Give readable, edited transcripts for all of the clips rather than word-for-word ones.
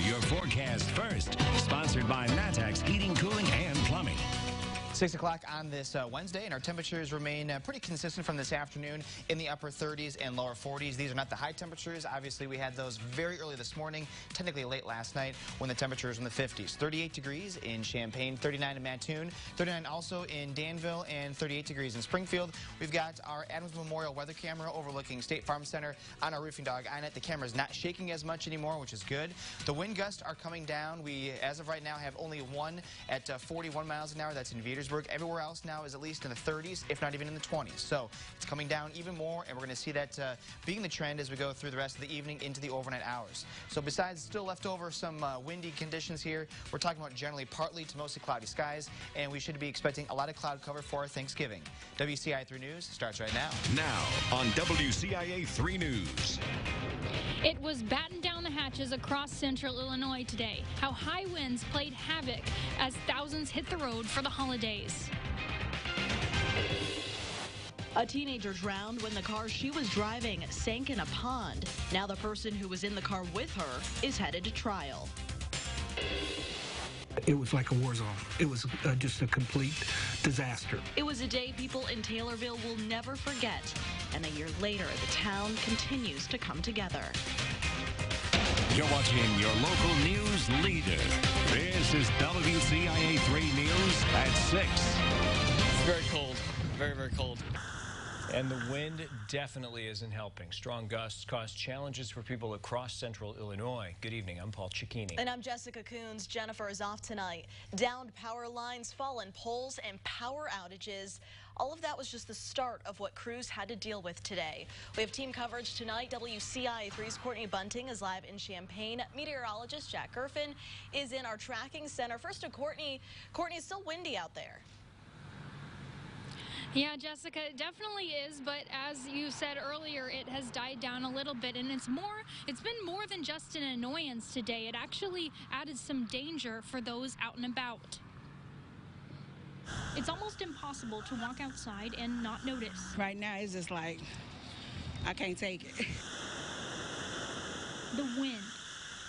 your forecast first. Sponsored by Matex Heating, Cooling, and Plumbing. 6 o'clock on this Wednesday, and our temperatures remain pretty consistent from this afternoon in the upper 30s and lower 40s. These are not the high temperatures. Obviously, we had those very early this morning, technically late last night, when the temperature was in the 50s. 38 degrees in Champaign, 39 in Mattoon, 39 also in Danville, and 38 degrees in Springfield. We've got our Adams Memorial weather camera overlooking State Farm Center on our roofing dog on it. The camera's not shaking as much anymore, which is good. The wind gusts are coming down. We, as of right now, have only one at 41 miles an hour. That's in Petersburg. Everywhere else now is at least in the 30s, if not even in the 20s. So it's coming down even more, and we're going to see that being the trend as we go through the rest of the evening into the overnight hours. So besides still left over some windy conditions here, we're talking about generally partly to mostly cloudy skies, and we should be expecting a lot of cloud cover for Thanksgiving. WCIA 3 News starts right now. Now on WCIA 3 News. It was batten down the hatches across central Illinois today. How high winds played havoc as thousands hit the road for the holidays. A teenager drowned when the car she was driving sank in a pond. Now the person who was in the car with her is headed to trial. It was like a war zone. It was just a complete disaster. It was a day people in Taylorville will never forget. And a year later, the town continues to come together. You're watching your local news leader. This is WCIA 3 News at 6. It's very cold. Very, very cold. And the wind definitely isn't helping. Strong gusts cause challenges for people across central Illinois. Good evening. I'm Paul Cicchini. And I'm Jessica Coons. Jennifer is off tonight. Downed power lines, fallen poles, and power outages. All of that was just the start of what crews had to deal with today. We have team coverage tonight. WCIA 3's Courtney Bunting is live in Champaign. Meteorologist Jack Gerfen is in our tracking center. First to Courtney. Courtney, it's still windy out there. Yeah, Jessica, it definitely is, but as you said earlier, it has died down a little bit, and it's been more than just an annoyance today. It actually added some danger for those out and about. It's almost impossible to walk outside and not notice. Right now, it's just like, I can't take it. The wind,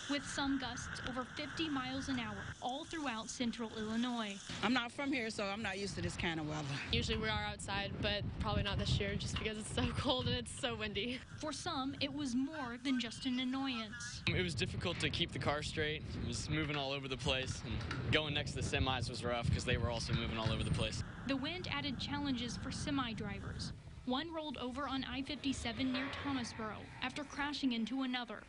with some gusts over 50 miles an hour all throughout central Illinois. I'm not from here, so I'm not used to this kind of weather. Usually we are outside, but probably not this year just because it's so cold and it's so windy. For some, it was more than just an annoyance. It was difficult to keep the car straight. It was moving all over the place. And going next to the semis was rough because they were also moving all over the place. The wind added challenges for semi drivers. One rolled over on I-57 near Thomasboro after crashing into another.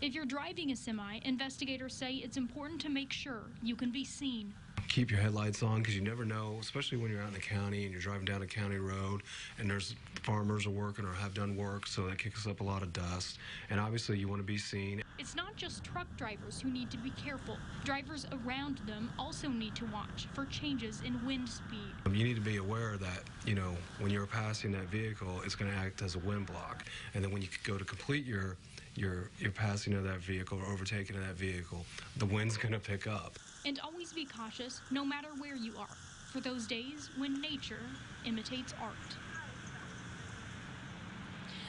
If you're driving a semi, investigators say it's important to make sure you can be seen. Keep your headlights on because you never know, especially when you're out in the county and you're driving down a county road and there's farmers are working or have done work, so that kicks up a lot of dust. And obviously you want to be seen. It's not just truck drivers who need to be careful. Drivers around them also need to watch for changes in wind speed. You need to be aware that, you know, when you're passing that vehicle, it's going to act as a wind block. And then when you go to complete your passing of that vehicle or overtaking of that vehicle, the wind's going to pick up. And always be cautious, no matter where you are, for those days when nature imitates art.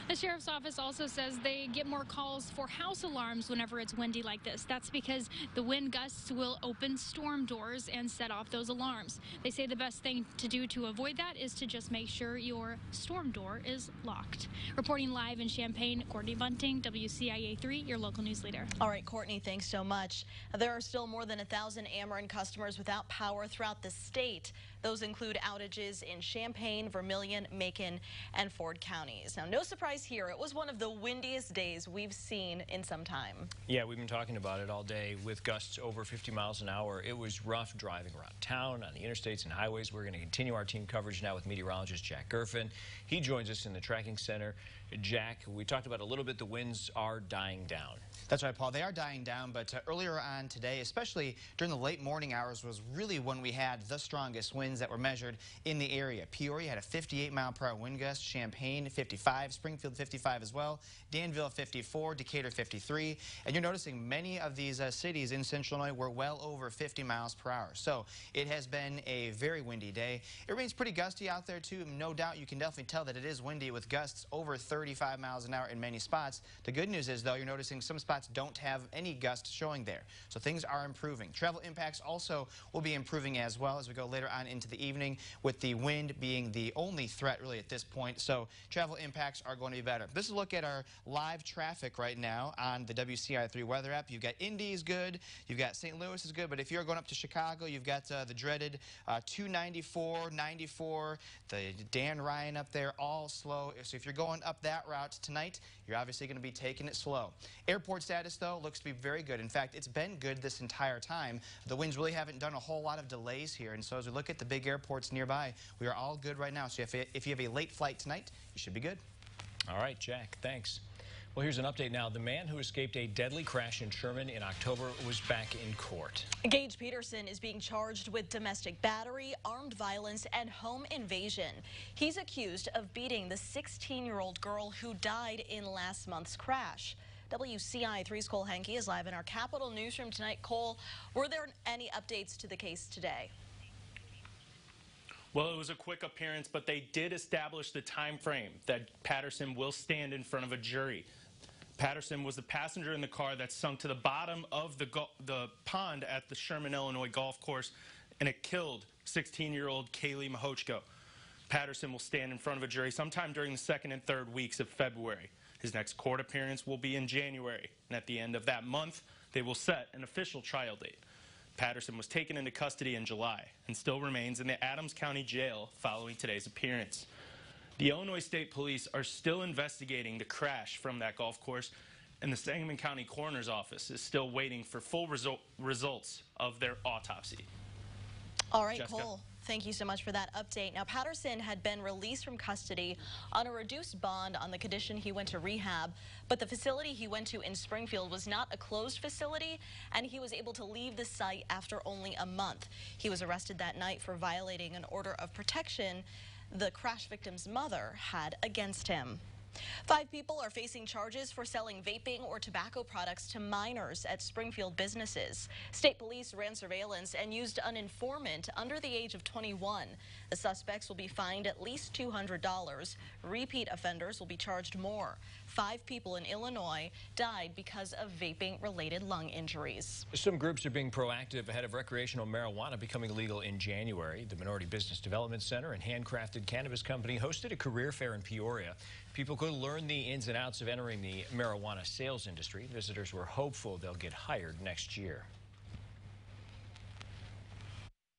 The sheriff's office also says they get more calls for house alarms whenever it's windy like this. That's because the wind gusts will open storm doors and set off those alarms. They say the best thing to do to avoid that is to just make sure your storm door is locked. Reporting live in Champaign, Courtney Bunting, WCIA 3, your local news leader. All right, Courtney, thanks so much. There are still more than 1,000 Ameren customers without power throughout the state. Those include outages in Champaign, Vermilion, Macon, and Ford counties. Now, no surprise here. It was one of the windiest days we've seen in some time. Yeah, we've been talking about it all day with gusts over 50 miles an hour. It was rough driving around town, on the interstates and highways. We're going to continue our team coverage now with meteorologist Jack Gerfen. He joins us in the tracking center. Jack, we talked about a little bit, the winds are dying down. That's right, Paul. They are dying down, but earlier on today, especially during the late morning hours, was really when we had the strongest winds that were measured in the area. Peoria had a 58-mile-per-hour wind gust, Champaign 55, Springfield 55 as well, Danville 54, Decatur 53, and you're noticing many of these cities in central Illinois were well over 50 miles per hour. So it has been a very windy day. It remains pretty gusty out there too. No doubt you can definitely tell that it is windy with gusts over 30 35 miles an hour in many spots. The good news is, though, you're noticing some spots don't have any gusts showing there. So things are improving. Travel impacts also will be improving as well as we go later on into the evening, with the wind being the only threat really at this point. So travel impacts are going to be better. This is a look at our live traffic right now on the WCIA 3 weather app. You've got Indy is good. You've got St. Louis is good. But if you're going up to Chicago, you've got the dreaded 294, 94, the Dan Ryan up there, all slow. So if you're going up that route tonight, you're obviously going to be taking it slow. Airport status, though, looks to be very good. In fact, it's been good this entire time. The winds really haven't done a whole lot of delays here. And so as we look at the big airports nearby, we are all good right now. So if you have a late flight tonight, you should be good. All right, Jack, thanks. Well, here's an update now. The man who escaped a deadly crash in Sherman in October was back in court. Gage Peterson is being charged with domestic battery, armed violence, and home invasion. He's accused of beating the 16-year-old girl who died in last month's crash. WCIA 3's Cole Henke is live in our Capitol newsroom tonight. Cole, were there any updates to the case today? Well, it was a quick appearance, but they did establish the time frame that Patterson will stand in front of a jury. Patterson was the passenger in the car that sunk to the bottom of the pond at the Sherman, Illinois golf course, and it killed 16-year-old Kaylee Mahochko. Patterson will stand in front of a jury sometime during the 2nd and 3rd weeks of February. His next court appearance will be in January, and at the end of that month, they will set an official trial date. Patterson was taken into custody in July and still remains in the Adams County Jail following today's appearance. The Illinois State Police are still investigating the crash from that golf course, and the Sangamon County Coroner's Office is still waiting for full results of their autopsy. All right, Jessica. Cole, thank you so much for that update. Now, Patterson had been released from custody on a reduced bond on the condition he went to rehab, but the facility he went to in Springfield was not a closed facility, and he was able to leave the site after only a month. He was arrested that night for violating an order of protection the crash victim's mother had against him. 5 people are facing charges for selling vaping or tobacco products to minors at Springfield businesses. State police ran surveillance and used an informant under the age of 21. The suspects will be fined at least $200. Repeat offenders will be charged more. 5 people in Illinois died because of vaping-related lung injuries. Some groups are being proactive ahead of recreational marijuana becoming legal in January. The Minority Business Development Center and Handcrafted Cannabis Company hosted a career fair in Peoria. People could learn the ins and outs of entering the marijuana sales industry. Visitors were hopeful they'll get hired next year.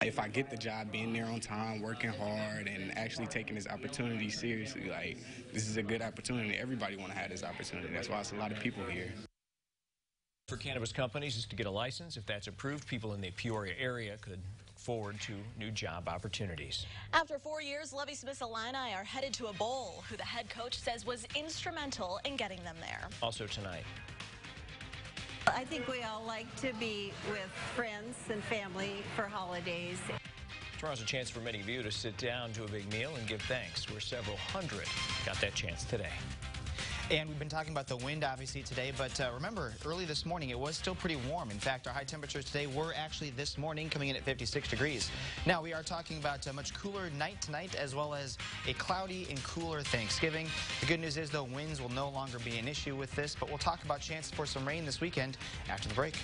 If I get the job, being there on time, working hard, and actually taking this opportunity seriously, like, this is a good opportunity. Everybody want to have this opportunity. That's why it's a lot of people here. For cannabis companies is to get a license. If that's approved, people in the Peoria area could look forward to new job opportunities. After 4 years, Lovie Smith's Illini are headed to a bowl, who the head coach says was instrumental in getting them there. Also tonight. I think we all like to be with friends and family for holidays. Tomorrow's a chance for many of you to sit down to a big meal and give thanks, where several hundred got that chance today. And we've been talking about the wind, obviously, today. But remember, early this morning, it was still pretty warm. In fact, our high temperatures today were actually this morning coming in at 56 degrees. Now, we are talking about a much cooler night tonight, as well as a cloudy and cooler Thanksgiving. The good news is, though, winds will no longer be an issue with this. But we'll talk about chances for some rain this weekend after the break.